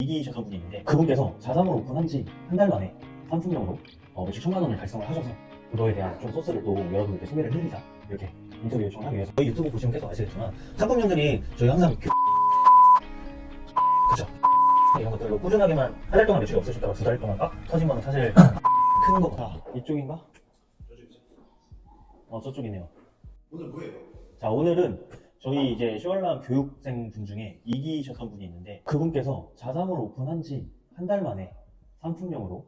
이기셨던 분이 있는데 그분께서 자사몰 오픈한 지 한 달 만에 상품명으로 매출 1000만 원을 달성을 하셔서 그거에 대한 좀 소스를 또 여러분께 소개를 해드리자 이렇게 인터뷰 요청을 하기 위해서 저희 유튜브 보시면 계속 아시겠지만 상품명들이 저희가 항상 그쵸 이런 것들로 꾸준하게만 한 달 동안 매출이 없으셨다가 두 달 동안 빡 터진 거는 사실 큰 거다. 이쪽인가? 저쪽이네요. 오늘 뭐예요? 자, 오늘은 저희 이제 슈얼람 교육생 분 중에 이기셨던 분이 있는데 그분께서 자사몰 오픈한 지 한 달 만에 상품명으로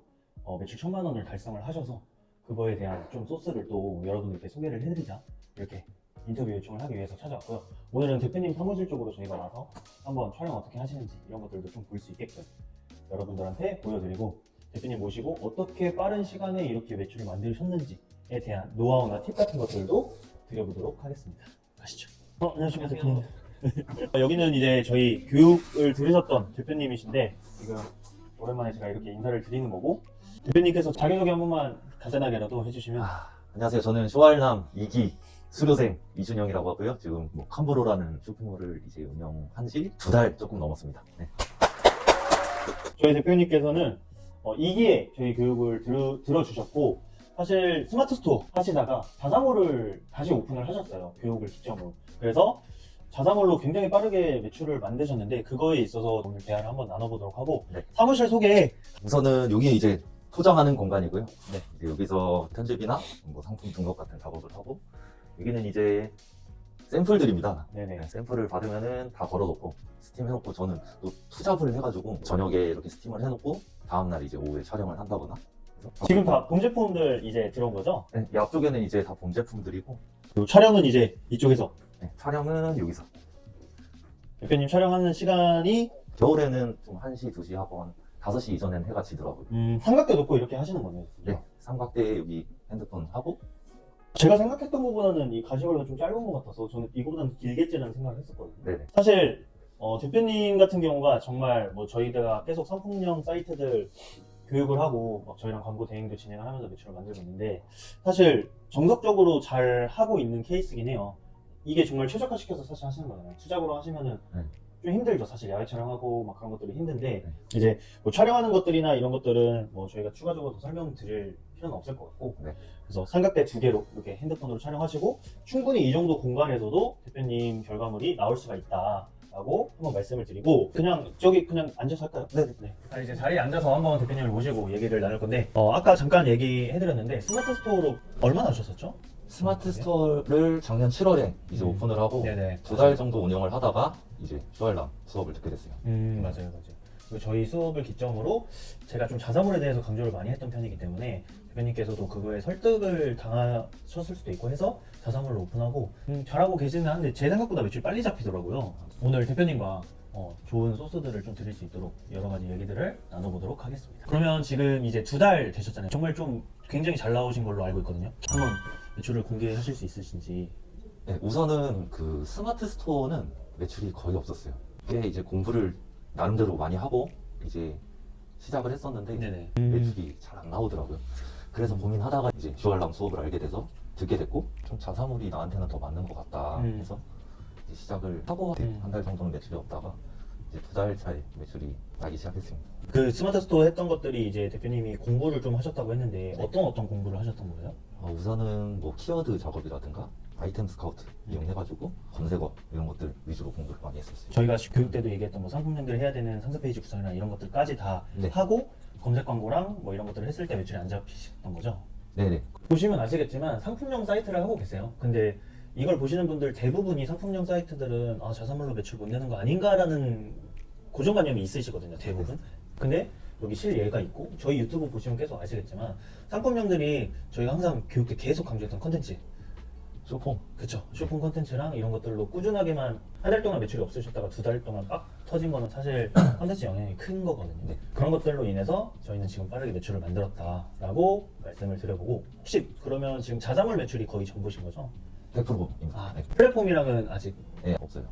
매출 1000만 원을 달성을 하셔서 그거에 대한 좀 소스를 또 여러분들께 소개를 해드리자 이렇게 인터뷰 요청을 하기 위해서 찾아왔고요. 오늘은 대표님 사무실 쪽으로 저희가 와서 한번 촬영 어떻게 하시는지 이런 것들도 좀 볼 수 있게끔 여러분들한테 보여드리고 대표님 모시고 어떻게 빠른 시간에 이렇게 매출을 만드셨는지에 대한 노하우나 팁 같은 것들도 드려보도록 하겠습니다. 가시죠. 안녕하십니까 대표님. 여기는 이제 저희 교육을 들으셨던 대표님이신데 지금 오랜만에 제가 이렇게 인사를 드리는 거고 대표님께서 자기소개 한 번만 간단하게라도 해주시면. 안녕하세요. 저는 슈얼람 2기 수료생 이준영이라고 하고요. 지금 캄브로라는 쇼핑몰을 이제 운영한 지 2달 조금 넘었습니다. 네. 저희 대표님께서는 2기에 저희 교육을 들어주셨고 사실 스마트 스토어 하시다가 자사몰을 다시 오픈을 하셨어요. 교육을 기점으로. 그래서 자사몰로 굉장히 빠르게 매출을 만드셨는데 그거에 있어서 오늘 대화를 한번 나눠보도록 하고 네. 사무실 소개. 우선은 여기 이제 포장하는 공간이고요. 네. 이제 여기서 편집이나 뭐 상품 등록 같은 작업을 하고 여기는 이제 샘플들입니다. 네네. 네, 샘플을 받으면은 다 걸어놓고 스팀 해놓고 저는 또 투잡을 해가지고 저녁에 이렇게 스팀을 해놓고 다음날 이제 오후에 촬영을 한다거나. 지금 다 본 제품들 이제 들어온 거죠? 네, 이 앞쪽에는 이제 다 본 제품들이고 그리고 촬영은 이제 이쪽에서. 네, 촬영은 여기서. 대표님 촬영하는 시간이 겨울에는 좀 1시, 2시 하고 한 5시 이전에는 해가 지더라고요. 삼각대 놓고 이렇게 하시는 거네요. 네, 삼각대에 여기 핸드폰 하고 제가 생각했던 것보다는 이 가시걸리가 좀 짧은 것 같아서 저는 이거보다는 길겠지라는 생각을 했었거든요. 네네. 사실 대표님 같은 경우가 정말 뭐 저희가 계속 상품형 사이트들 교육을 하고 막 저희랑 광고 대행도 진행을 하면서 매출을 만들고 있는데 사실 정석적으로 잘 하고 있는 케이스긴 해요. 이게 정말 최적화시켜서 사실 하시는 거잖아요. 투잡으로 하시면은 네. 좀 힘들죠. 사실 야외 촬영하고 막 그런 것들이 힘든데 네. 이제 뭐 촬영하는 것들이나 이런 것들은 뭐 저희가 추가적으로 더 설명드릴 필요는 없을 것 같고 네. 그래서 삼각대 2개로 이렇게 핸드폰으로 촬영하시고 충분히 이 정도 공간에서도 대표님 결과물이 나올 수가 있다라고 한번 말씀을 드리고 그냥 저기 그냥 앉아서 할까요? 네. 이제 자리에 앉아서 한번 대표님을 모시고 얘기를 나눌 건데 아까 잠깐 얘기해드렸는데 스마트 스토어로 얼마나 하셨었죠? 스마트 스토어를 작년 7월에 이제 오픈을 하고 네네. 2달 정도 운영을 하다가 이제 슈얼람 수업을 듣게 됐어요. 맞아요. 그리고 저희 수업을 기점으로 제가 좀 자사몰에 대해서 강조를 많이 했던 편이기 때문에 대표님께서도 그거에 설득을 당하셨을 수도 있고 해서 자사몰로 오픈하고 잘하고 계시는 한데 제 생각보다 매출 빨리 잡히더라고요. 오늘 대표님과 좋은 소스들을 좀 드릴 수 있도록 여러 가지 얘기들을 나눠보도록 하겠습니다. 그러면 지금 이제 2달 되셨잖아요. 정말 좀 굉장히 잘 나오신 걸로 알고 있거든요. 한번 매출을 공개하실 수 있으신지. 네, 우선은 그 스마트 스토어는 매출이 거의 없었어요. 꽤 이제 공부를 나름대로 많이 하고 이제 시작을 했었는데 네네. 매출이 잘 안 나오더라고요. 그래서 고민하다가 이제 슈얼람 수업을 알게 돼서 듣게 됐고 좀 자사몰이 나한테는 더 맞는 것 같다 해서 이제 시작을 하고 한 달 정도는 매출이 없다가 이제 2달 차에 매출이 나기 시작했습니다. 그 스마트 스토어 했던 것들이 이제 대표님이 공부를 좀 하셨다고 했는데 어떤 공부를 하셨던 거예요? 우선은 뭐 키워드 작업이라든가 아이템 스카우트 이용해가지고 검색어 이런 것들 위주로 공부를 많이 했었어요. 저희가 교육 때도 얘기했던 뭐 상품명들 해야 되는 상세 페이지 구성이나 이런 것들까지 다 네. 하고 검색 광고랑 뭐 이런 것들을 했을 때 매출이 안 잡히셨던 거죠? 네네. 보시면 아시겠지만 상품용 사이트를 하고 계세요. 근데 이걸 보시는 분들 대부분이 상품용 사이트들은 자사몰로 매출 못 내는 거 아닌가라는 고정관념이 있으시거든요. 대부분. 근데 여기 실예가 있고 저희 유튜브 보시면 계속 아시겠지만 상품명들이 저희가 항상 교육 때 계속 강조했던 컨텐츠 쇼폼. 그쵸. 쇼핑 컨텐츠랑 이런 것들로 꾸준하게만 한 달 동안 매출이 없으셨다가 2달 동안 빡 터진 거는 사실 컨텐츠 영향이 큰 거거든요. 네. 그런 것들로 인해서 저희는 지금 빠르게 매출을 만들었다라고 말씀을 드려보고 혹시 그러면 지금 자사몰 매출이 거의 전부신 거죠? 100%입니다. 네. 플랫폼이랑은 아직 네, 없어요.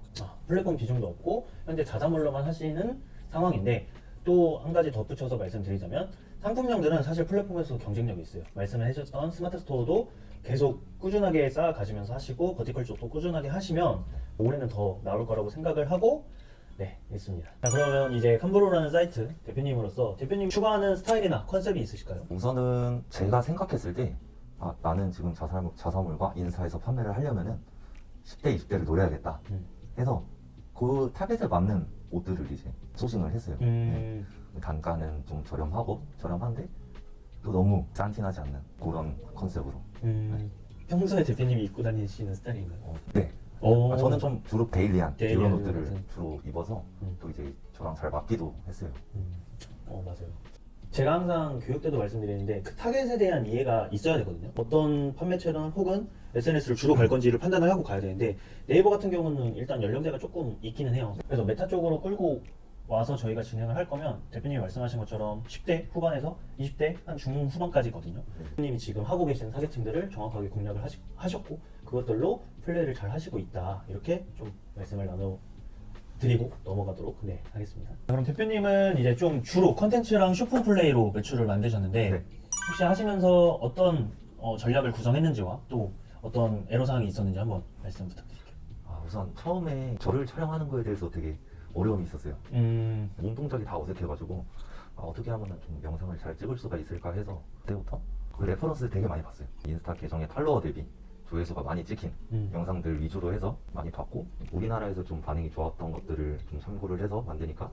플랫폼 비중도 없고 현재 자사몰로만 하시는 상황인데 또 한 가지 덧붙여서 말씀드리자면 상품명들은 사실 플랫폼에서 경쟁력이 있어요. 말씀을 해주셨던 스마트 스토어도 계속 꾸준하게 쌓아가시면서 하시고 버티컬 쪽도 꾸준하게 하시면 올해는 더 나올 거라고 생각을 하고 네, 있습니다. 자, 그러면 이제 칸브로라는 사이트 대표님으로서 대표님 추구하는 스타일이나 컨셉이 있으실까요? 우선은 제가 생각했을 때 나는 지금 자사몰과 인스타에서 판매를 하려면은 10대, 20대를 노려야겠다 해서 그 타겟에 맞는 옷들을 이제 소싱을 했어요. 네. 단가는 좀 저렴한데 또 너무 싼티나지 않는 그런 컨셉으로. 평소에 대표님이 입고 다니시는 스타일인가요? 네. 오. 저는 좀 주로 데일리한 데일리한 이런 옷들을 옷은. 주로 입어서 또 이제 저랑 잘 맞기도 했어요. 맞아요. 제가 항상 교육 때도 말씀드리는데 그 타겟에 대한 이해가 있어야 되거든요. 어떤 판매 채널 혹은 SNS를 주로 갈 건지를 판단을 하고 가야 되는데 네이버 같은 경우는 일단 연령대가 조금 있기는 해요. 그래서 메타 쪽으로 끌고 와서 저희가 진행을 할 거면 대표님이 말씀하신 것처럼 10대 후반에서 20대 한 중후반까지거든요. 대표님이 지금 하고 계시는 타겟층들을 정확하게 공략을 하셨고 그것들로 플레이를 잘 하시고 있다. 이렇게 좀 말씀을 드리고 넘어가도록 하겠습니다. 그럼 대표님은 이제 좀 주로 컨텐츠랑 쇼핑 플레이로 매출을 만드셨는데 네. 혹시 하시면서 어떤 전략을 구성했는지와 또 어떤 애로사항이 있었는지 한번 말씀 부탁드릴게요. 우선 처음에 저를 촬영하는 거에 대해서 되게 어려움이 있었어요. 몸 동작이 다 어색해가지고 어떻게 하면 좀 영상을 잘 찍을 수가 있을까 해서 그때부터 그 레퍼런스를 되게 많이 봤어요. 인스타 계정의 팔로워 대비 조회수가 많이 찍힌 영상들 위주로 해서 많이 봤고 우리나라에서 좀 반응이 좋았던 것들을 좀 참고를 해서 만드니까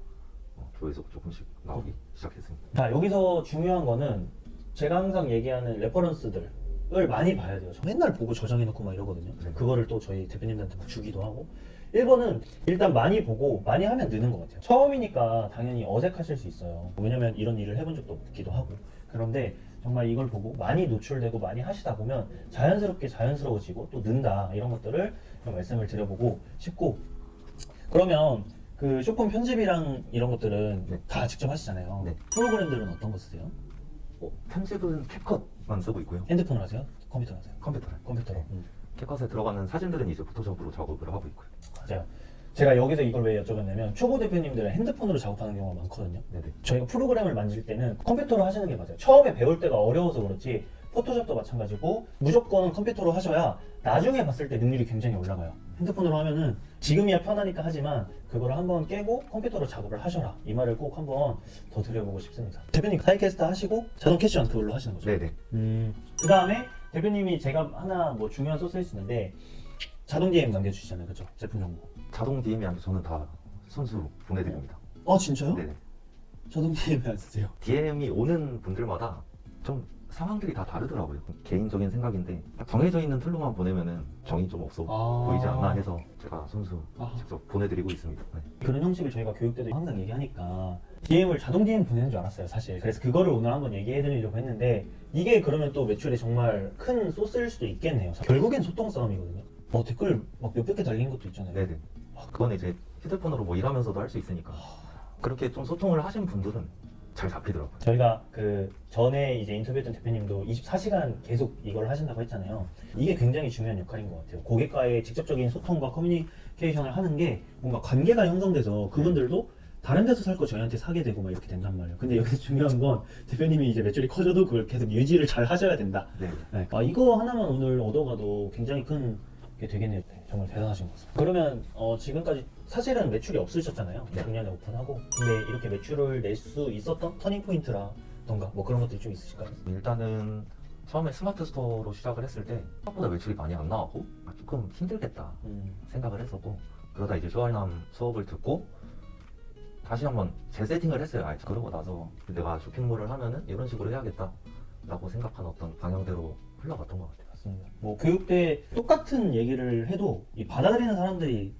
조회수가 조금씩 나오기 시작했습니다. 자, 여기서 중요한 거는 제가 항상 얘기하는 레퍼런스들을 많이 봐야 돼요. 저 맨날 보고 저장해놓고 막 이러거든요. 네. 그거를 또 저희 대표님들한테 막 주기도 하고 1번은 일단 많이 보고 많이 하면 느는 것 같아요. 처음이니까 당연히 어색하실 수 있어요. 왜냐면 이런 일을 해본 적도 없기도 하고 그런데 정말 이걸 보고 많이 노출되고 많이 하시다 보면 자연스러워지고 또 는다 이런 것들을 좀 말씀을 드려보고 싶고 그러면 그 쇼폼 편집이랑 이런 것들은 네. 다 직접 하시잖아요. 네. 프로그램들은 어떤 거 쓰세요? 편집은 캡컷만 쓰고 있고요. 핸드폰으로 하세요? 컴퓨터로 하세요? 컴퓨터로. 캡컷에 들어가는 사진들은 이제 포토샵으로 작업을 하고 있고요. 맞아요. 제가 여기서 이걸 왜 여쭤봤냐면 초보 대표님들은 핸드폰으로 작업하는 경우가 많거든요. 네네. 저희가 프로그램을 만질 때는 컴퓨터로 하시는 게 맞아요. 처음에 배울 때가 어려워서 그렇지 포토샵도 마찬가지고 무조건 컴퓨터로 하셔야 나중에 봤을 때 능률이 굉장히 올라가요. 핸드폰으로 하면은 지금이야 편하니까 하지만 그거를 한번 깨고 컴퓨터로 작업을 하셔라 이 말을 꼭 한번 더 드려보고 싶습니다. 대표님 타이캐스트 하시고 자동 캐시원 그걸로 하시는 거죠? 네네. 그 다음에 대표님이 제가 하나 뭐 중요한 소스일 수 있는데 자동 DM 남겨주시잖아요, 그죠? 제품 정보. 자동 DM이 아니고 저는 다 손수 보내드립니다. 진짜요? 네네. 자동 DM 안 쓰세요? DM이 오는 분들마다 좀 상황들이 다 다르더라고요. 개인적인 생각인데 딱 정해져 있는 틀로만 보내면은 정이 좀 없어 보이지 않나 해서 제가 손수 직접 보내드리고 있습니다. 네. 그런 형식을 저희가 교육 때도 항상 얘기하니까 DM을 자동 DM 보내는 줄 알았어요, 사실. 그래서 그거를 오늘 한번 얘기해드리려고 했는데 이게 그러면 또 매출에 정말 큰 소스일 수도 있겠네요. 결국엔 소통 싸움이거든요. 댓글 막 몇백 개 달린 것도 있잖아요. 네네. 그건 이제 휴대폰으로 뭐 일하면서도 할 수 있으니까 그렇게 좀 소통을 하신 분들은 잘 잡히더라고요. 저희가 그 전에 이제 인터뷰했던 대표님도 24시간 계속 이걸 하신다고 했잖아요. 이게 굉장히 중요한 역할인 것 같아요. 고객과의 직접적인 소통과 커뮤니케이션을 하는 게 뭔가 관계가 형성돼서 그분들도 다른 데서 살 거 저희한테 사게 되고 막 이렇게 된단 말이에요. 근데 여기서 중요한 건 대표님이 이제 매출이 커져도 그걸 계속 유지를 잘 하셔야 된다. 네. 네. 이거 하나만 오늘 얻어가도 굉장히 큰 게 되겠네요. 정말 대단하신 것 같습니다. 그러면 지금까지 사실은 매출이 없으셨잖아요. 네. 작년에 오픈하고. 근데 이렇게 매출을 낼 수 있었던 터닝 포인트라던가 뭐 그런 것들이 좀 있으실까요? 일단은 처음에 스마트 스토어로 시작을 했을 때 생각보다 매출이 많이 안 나왔고 조금 힘들겠다 생각을 했었고 그러다 이제 쇼알람 수업을 듣고 다시 한번 재세팅을 했어요. 그러고 나서 내가 쇼핑몰을 하면은 이런 식으로 해야겠다 라고 생각한 어떤 방향대로 흘러갔던 것 같아요. 뭐 교육 때 똑같은 얘기를 해도 이 받아들이는 사람들이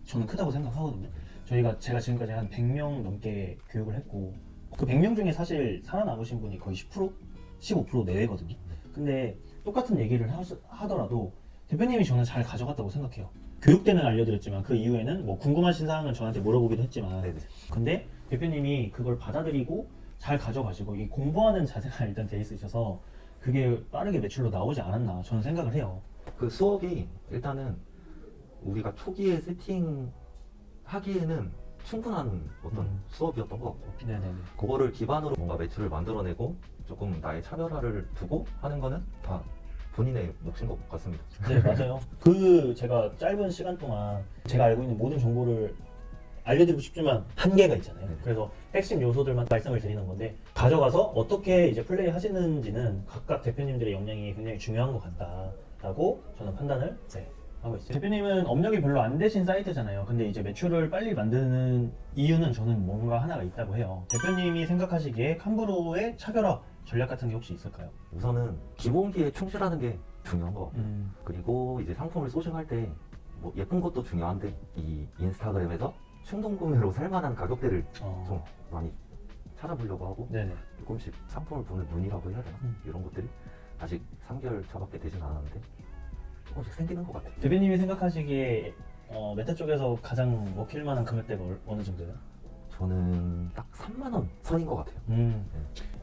저는 크다고 생각하거든요. 제가 지금까지 한 100명 넘게 교육을 했고 그 100명 중에 사실 살아남으신 분이 거의 10%? 15% 내외거든요. 근데 똑같은 얘기를 하더라도 대표님이 저는 잘 가져갔다고 생각해요. 교육 때는 알려드렸지만 그 이후에는 뭐 궁금하신 사항은 저한테 물어보기도 했지만 네네. 근데 대표님이 그걸 받아들이고 잘 가져가시고 이 공부하는 자세가 일단 돼 있으셔서 그게 빠르게 매출로 나오지 않았나 저는 생각을 해요. 그 수업이 일단은 우리가 초기에 세팅하기에는 충분한 어떤 수업이었던 것 같고 네네네. 그거를 기반으로 뭔가 매출을 만들어내고 조금 나의 차별화를 두고 하는 거는 다 본인의 몫인 것 같습니다. 네 맞아요. 제가 짧은 시간 동안 제가 알고 있는 모든 정보를 알려드리고 싶지만 한계가 있잖아요. 네. 그래서 핵심 요소들만 말씀을 드리는 건데 가져가서 어떻게 이제 플레이 하시는지는 각각 대표님들의 역량이 굉장히 중요한 것 같다라고 저는 판단을 하고 있어요. 대표님은 업력이 별로 안 되신 사이트잖아요. 근데 이제 매출을 빨리 만드는 이유는 저는 뭔가 하나가 있다고 해요. 대표님이 생각하시기에 캄브로의 차별화 전략 같은 게 혹시 있을까요? 우선은 기본기에 충실하는 게 중요한 것 같고 그리고 이제 상품을 소싱할 때 뭐 예쁜 것도 중요한데 이 인스타그램에서 충동 구매로 살만한 가격대를 좀 많이 찾아보려고 하고 네네. 조금씩 상품을 보는 눈이라고 해야 되나? 이런 것들이 아직 3개월 차밖에 되진 않았는데 조금씩 생기는 것 같아요. 대표님이 생각하시기에 메타 쪽에서 가장 먹힐 만한 금액대가 어느 정도예요? 저는 딱 3만 원 선인 것 같아요.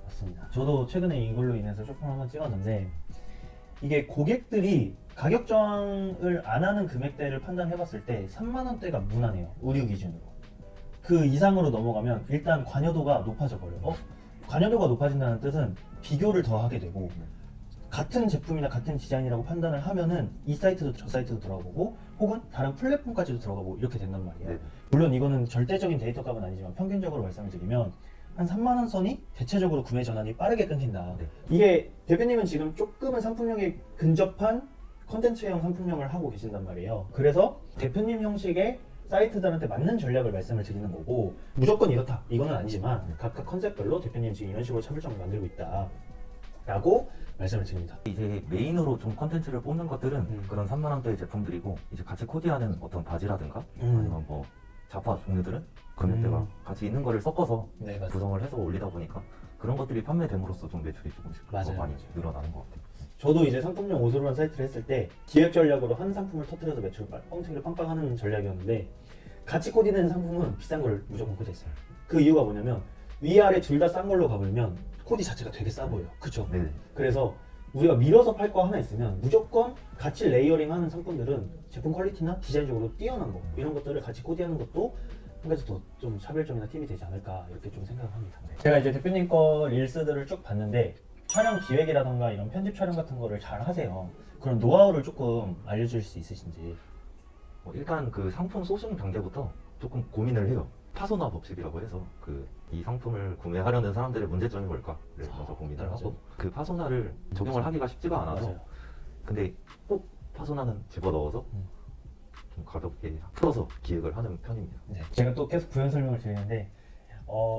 맞습니다. 저도 최근에 이걸로 인해서 쇼핑을 한번 찍었는데 이게 고객들이 가격 저항을 안 하는 금액대를 판단해 봤을 때 3만 원대가 무난해요. 의류 기준으로. 그 이상으로 넘어가면 일단 관여도가 높아져 버려요. 관여도가 높아진다는 뜻은 비교를 더 하게 되고 같은 제품이나 같은 디자인이라고 판단을 하면은 이 사이트도 저 사이트도 들어가보고 혹은 다른 플랫폼까지도 들어가보고 이렇게 된단 말이에요. 네. 물론 이거는 절대적인 데이터 값은 아니지만 평균적으로 말씀을 드리면 한 3만 원 선이 대체적으로 구매 전환이 빠르게 끊긴다. 네. 이게 대표님은 지금 조금은 상품력에 근접한 컨텐츠형 상품력을 하고 계신단 말이에요. 그래서 대표님 형식의 사이트들한테 맞는 전략을 말씀을 드리는 거고 무조건 이렇다 이거는 아니지만 각각 컨셉별로 대표님 지금 이런 식으로 차별점을 만들고 있다 라고 말씀을 드립니다. 이제 메인으로 좀 컨텐츠를 뽑는 것들은 그런 3만 원대의 제품들이고 이제 같이 코디하는 어떤 바지라든가 아니면 뭐 자파 종류들은 금액대가 같이 있는 거를 섞어서 네, 맞아요. 구성을 해서 올리다 보니까 그런 것들이 판매됨으로써 좀 매출이 조금씩 더 맞아요. 많이 늘어나는 것 같아요. 저도 이제 상품용 옷으로 한 사이트를 했을 때 기획 전략으로 한 상품을 터뜨려서 매출 뻥튀기를 빵빵 하는 전략이었는데 같이 코디되는 상품은 비싼 걸 무조건 코디했어요. 그 이유가 뭐냐면 위아래 둘 다 싼 걸로 가버리면 코디 자체가 되게 싸 보여요. 그쵸? 네. 그래서 우리가 밀어서 팔 거 하나 있으면 무조건 같이 레이어링 하는 상품들은 제품 퀄리티나 디자인적으로 뛰어난 거 이런 것들을 같이 코디하는 것도 한 가지 더 좀 차별점이나 팁이 되지 않을까 이렇게 좀 생각을 합니다. 제가 이제 대표님 거 릴스들을 쭉 봤는데 촬영 기획이라던가 이런 편집 촬영 같은 거를 잘 하세요. 그런 노하우를 조금 알려줄 수 있으신지. 일단 그 상품 소싱 단계부터 조금 고민을 해요. 파소나 법칙이라고 해서 그 이 상품을 구매하려는 사람들의 문제점이 뭘까를 먼저 고민을 맞아요. 하고 그 파소나를 적용을 하기가 쉽지가 않아서 맞아요. 근데 꼭 파소나는 집어넣어서 좀 가볍게 풀어서 기획을 하는 편입니다. 네. 제가 또 계속 부연 설명을 드리는데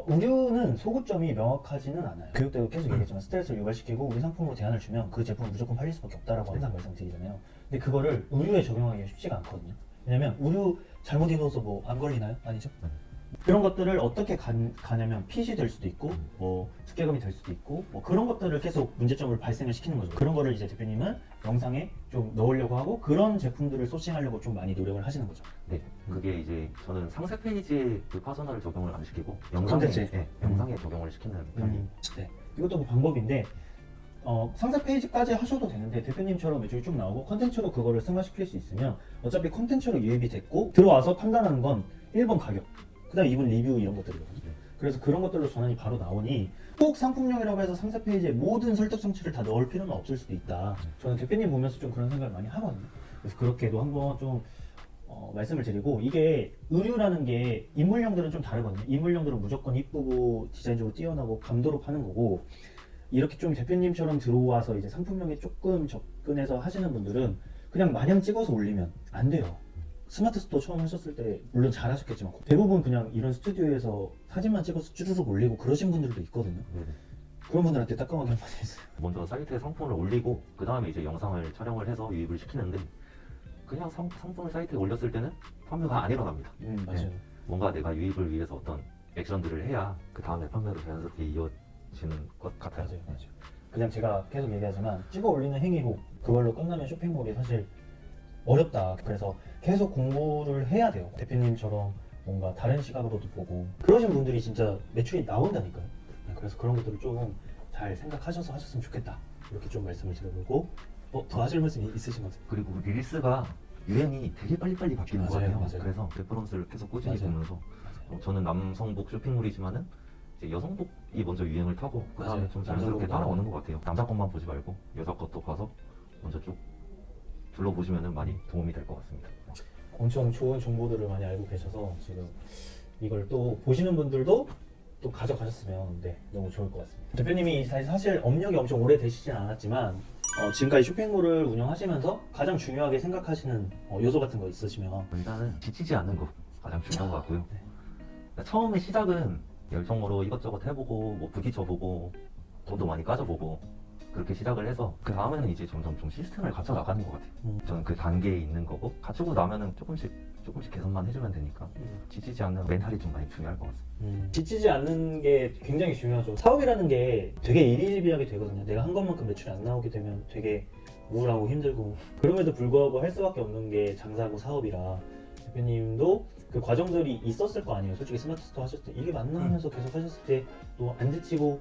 의류는 소구점이 명확하지는 않아요. 교육 때도 계속 얘기했지만 스트레스를 유발시키고 우리 상품으로 제한을 주면 그 제품은 무조건 팔릴 수밖에 없다라고 항상 말씀드리잖아요. 근데 그거를 의류에 적용하기가 쉽지가 않거든요. 왜냐면 의류 잘못 입어서 뭐 안 걸리나요? 아니죠? 그런 것들을 어떻게 가냐면 핏이 될 수도 있고 뭐 두께감이 될 수도 있고 뭐 그런 것들을 계속 문제점을 발생을 시키는 거죠. 그런 거를 이제 대표님은 영상에 좀 넣으려고 하고 그런 제품들을 소싱하려고 좀 많이 노력을 하시는 거죠. 네, 그게 이제 저는 상세 페이지에 그 파소나를 적용을 안 시키고 영상에, 콘텐츠에? 네, 영상에 적용을 시키는 편이에요. 네. 이것도 뭐 방법인데 상세 페이지까지 하셔도 되는데 대표님처럼 매출이 좀 나오고 컨텐츠로 그거를 승화시킬 수 있으면 어차피 컨텐츠로 유입이 됐고 들어와서 판단하는 건 1번 가격 그 다음에 2번 리뷰 이런 것들이거든요. 그래서 그런 것들로 전환이 바로 나오니 꼭 상품용이라고 해서 상세 페이지에 모든 설득 장치를 다 넣을 필요는 없을 수도 있다. 저는 대표님 보면서 좀 그런 생각을 많이 하거든요. 그래서 그렇게도 한번 좀 말씀을 드리고 이게 의류라는 게 인물형들은 좀 다르거든요. 인물형들은 무조건 이쁘고 디자인적으로 뛰어나고 감도로 파는 거고 이렇게 좀 대표님처럼 들어와서 이제 상품력에 조금 접근해서 하시는 분들은 그냥 마냥 찍어서 올리면 안 돼요. 스마트 스토어 처음 하셨을 때 물론 잘 하셨겠지만 대부분 그냥 이런 스튜디오에서 사진만 찍어서 쭈르륵 올리고 그러신 분들도 있거든요. 네네. 그런 분들한테 따끔하게 한마디 해주세요. 먼저 사이트에 상품을 올리고 그 다음에 이제 영상을 촬영을 해서 유입을 시키는데 그냥 상품을 사이트에 올렸을 때는 판매가 안 일어납니다. 맞아요. 네. 뭔가 내가 유입을 위해서 어떤 액션들을 해야 그 다음에 판매로 자연스럽게 이어지는 것 같아요. 맞아요. 그냥 제가 계속 얘기하지만 찍어 올리는 행위고 그걸로 끝나면 쇼핑몰이 사실 어렵다. 그래서 계속 공부를 해야 돼요. 대표님처럼 뭔가 다른 시각으로도 보고 그러신 분들이 진짜 매출이 나온다니까요. 그래서 그런 것들을 좀 잘 생각하셔서 하셨으면 좋겠다. 이렇게 좀 말씀을 드려보고 더 하실 말씀이 있으신 것 같아요. 그리고 릴스가 유행이 되게 빨리빨리 바뀌는 것 맞아요, 같아요. 맞아요. 그래서 레퍼런스를 계속 꾸준히 맞아요. 보면서 저는 남성복 쇼핑몰이지만은 이제 여성복이 먼저 유행을 타고 그 다음에 맞아요. 좀 자연스럽게 남성복이 따라오는 것 같아요. 남자 것만 보지 말고 여자 것도 봐서 먼저 쭉 둘러보시면 많이 도움이 될 것 같습니다. 엄청 좋은 정보들을 많이 알고 계셔서 지금 이걸 또 보시는 분들도 또 가져가셨으면 네, 너무 좋을 것 같습니다. 대표님이 사실 업력이 엄청 오래 되시진 않았지만 지금까지 쇼핑몰을 운영하시면서 가장 중요하게 생각하시는 요소 같은 거 있으시면 일단은 지치지 않는 거 가장 중요한 것 같고요. 네. 그러니까 처음에 시작은 열정으로 이것저것 해보고 뭐 부딪혀보고 돈도 많이 까져보고 그렇게 시작을 해서 그 다음에는 이제 점점 좀 시스템을 갖춰 나가는 것 같아요. 저는 그 단계에 있는 거고 갖추고 나면은 조금씩 개선만 해주면 되니까 지치지 않는 멘탈이 좀 많이 중요할 것 같습니다. 지치지 않는 게 굉장히 중요하죠. 사업이라는 게 되게 일희일비하게 되거든요. 내가 한 것만큼 매출이 안 나오게 되면 되게 우울하고 힘들고 그럼에도 불구하고 할 수밖에 없는 게 장사고 사업이라 대표님도 그 과정들이 있었을 거 아니에요. 솔직히 스마트 스토어 하셨을 때 이게 맞나 하면서 계속 하셨을 때 또 안 지치고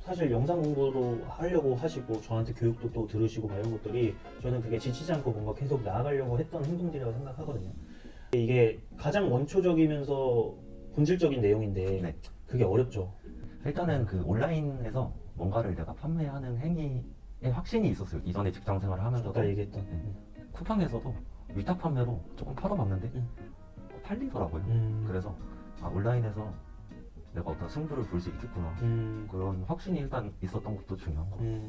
사실 영상 공부도 하려고 하시고 저한테 교육도 또 들으시고 막 이런 것들이 저는 그게 지치지 않고 뭔가 계속 나아가려고 했던 행동들이라고 생각하거든요. 이게 가장 원초적이면서 본질적인 내용인데 네. 그게 어렵죠. 일단은 그 온라인에서 뭔가를 내가 판매하는 행위에 확신이 있었어요. 이전에 직장 생활을 하면서도 아까 얘기했던 쿠팡에서도 위탁 판매로 조금 팔아봤는데 팔리더라고요. 그래서 온라인에서 내가 어떤 승부를 볼 수 있겠구나 그런 확신이 일단 있었던 것도 중요한 것 같아요.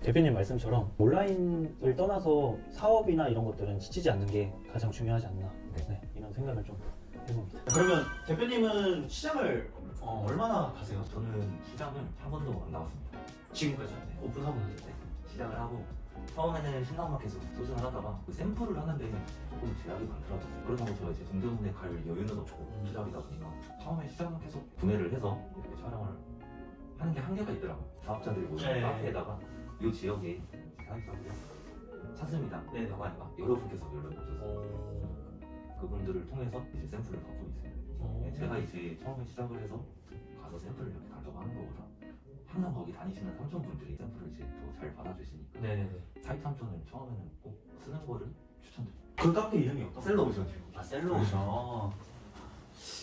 대표님 말씀처럼 온라인을 떠나서 사업이나 이런 것들은 지치지 않는 게 가장 중요하지 않나 네, 이런 생각을 좀 해봅니다. 그러면 대표님은 시장을 얼마나 가세요? 저는 시장을 한 번도 안 나왔습니다. 지금까지 오픈하고 나서 때 시작을 하고 처음에는 신당마켓에서 소싱을 하다가 그 샘플을 하는데 조금 제약이 많더라고요. 그러다 보니까 이제 동대문에 갈 여유는 없고 시작이다 보니까 처음에 시장은 계속 구매를 해서 이렇게 촬영을 하는 게 한계가 있더라고요. 사업자들이 모이는 네. 카페에다가 이 지역에 사업자고요 찾습니다. 네. 라고 하니까 여러분께서 연락을 주셔서 그분들을 통해서 이제 샘플을 받고 있어요. 제가 이제 처음에 시작을 해서 가서 샘플을 이렇게 달라고 하는 것보다 항상 거기 다니시는 삼촌분들이 샘플을 이제 더 잘 받아주시니까 네네네. 사이트 삼촌을 처음에는 꼭 쓰는 거를 추천드려요. 그 카페 이름이 어떤? 셀러오션. 셀러오션.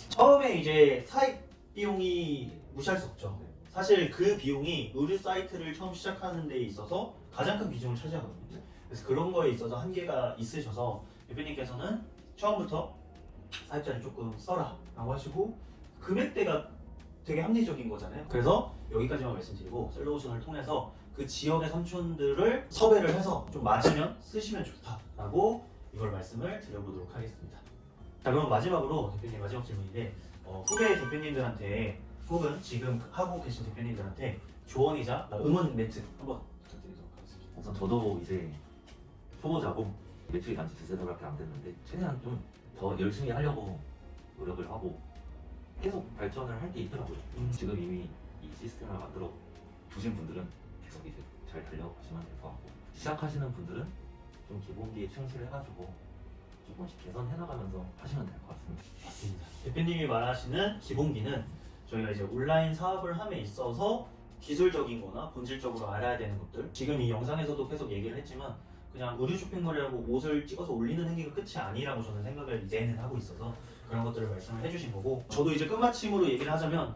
처음에 이제 사입 비용이 무시할 수 없죠. 네. 사실 그 비용이 의류 사이트를 처음 시작하는 데 있어서 가장 큰 비중을 차지하거든요. 그래서 그런 거에 있어서 한계가 있으셔서 대표님께서는 처음부터 사입자를 조금 써라 라고 하시고 금액대가 되게 합리적인 거잖아요. 그래서 여기까지만 말씀드리고 셀러오션을 통해서 그 지역의 삼촌들을 섭외를 해서 좀 맞으면 쓰시면 좋다라고 이걸 말씀을 드려보도록 하겠습니다. 자, 그럼 마지막으로 대표님 마지막 질문인데 후배 대표님들한테 혹은 지금 하고 계신 대표님들한테 조언이자 응원 멘트 한번 부탁드리도록 하겠습니다. 우선 저도 이제 초보자고 매출이 단지 2~3달밖에 안 됐는데 최대한 좀 더 열심히 하려고 노력을 하고 계속 발전을 할 게 있더라고요. 지금 이미 이 시스템을 만들어 두신 분들은 계속 이제 잘 달려가시면 될 것 같고 시작하시는 분들은 좀 기본기에 충실해가지고 조금씩 개선해 나가면서 하시면 될 것 같습니다. 맞습니다. 대표님이 말하시는 기본기는 저희가 이제 온라인 사업을 함에 있어서 기술적인 거나 본질적으로 알아야 되는 것들 지금 이 영상에서도 계속 얘기를 했지만 그냥 의류 쇼핑몰이라고 옷을 찍어서 올리는 행위가 끝이 아니라고 저는 생각을 이제는 하고 있어서 그런 것들을 말씀을 해주신 거고 저도 이제 끝마침으로 얘기를 하자면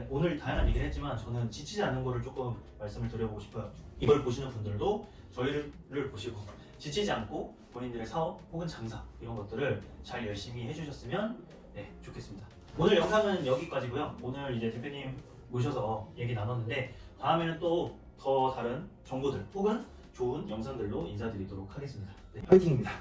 오늘 다양한 얘기를 했지만 저는 지치지 않는 거를 조금 말씀을 드려보고 싶어요. 이걸 보시는 분들도 저희를 보시고 지치지 않고 본인들의 사업 혹은 장사 이런 것들을 잘 열심히 해주셨으면 네, 좋겠습니다. 오늘 영상은 여기까지고요. 오늘 이제 대표님 모셔서 얘기 나눴는데 다음에는 또 더 다른 정보들 혹은 좋은 영상들로 인사드리도록 하겠습니다. 네. 화이팅입니다.